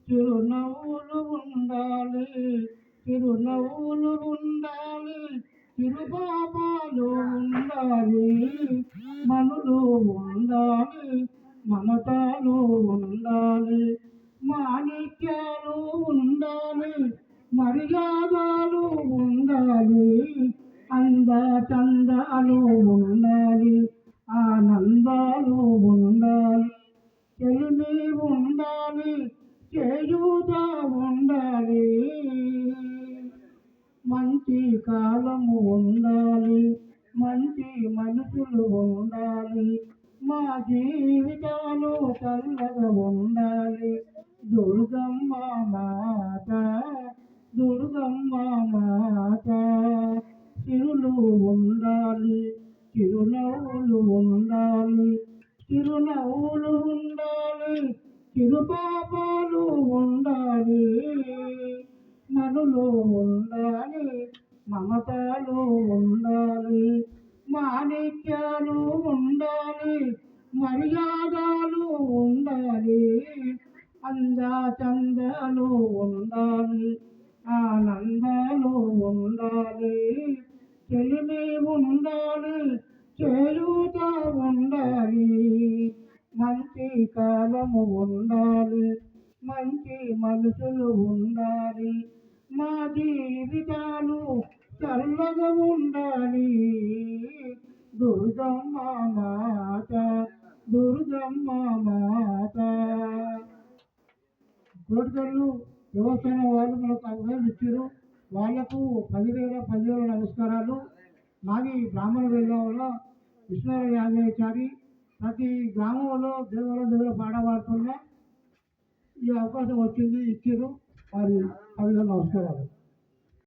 చిరునవ్వులు ఉండాలి, చిరునవ్వులు ఉండాలి, చిరుపాపాలు ఉండాలి, మనులు ఉండాలి, మమతాలు ఉండాలి, మాణిక్యాలు ఉండాలి, మర్యాదలు ఉండాలి, అంద చందాలు ఉండాలి, ఆనందాలు ఉండాలి, చెలిమి ఉండాలి, చేయూత ఉండాలి, మంచి కాలము ఉండాలి, మంచి మనుషులు ఉండాలి, మా జీవితాలు చల్లగా ఉండాలి. దుర్గమ్మ మాత, దుర్గమ్మ మాత, చిరులు ఉండాలి, చిరునవ్వులు ఉండాలి, చిరునవ్వులు ఉండాలి, చిరుపాపాలు ఉండాలి, మనులు ఉండాలి, మమతాలు ఉండాలి, మాణిక్యాలు ఉండాలి, మర్యాదలు ఉండాలి, అందా చందాలు ఉండాలి, ఆనందాలు ఉండాలి, చెలిమి ఉండాలి, చేయూత ఉండాలి, మంచి కాలము ఉండాలి, మంచి మనుషులు ఉండాలి, మా జీవితాలు చల్లగా ఉండాలి. దుర్గమ్మ మాత, దుర్గమ్మ మాత. కోటికల్లు దేవస్థానం వాళ్ళు మనకు అవకాశం ఇచ్చారు. వాళ్లకు 10,000 నమస్కారాలు. మాది బ్రాహ్మణ వెళ్ళంలో విష్ణువర యాదవాచారి ప్రతి గ్రామంలో దేవుల పాట పాడుతున్నా ఈ అవకాశం వచ్చింది, ఇచ్చారు. వారి 10,000 నమస్కారాలు.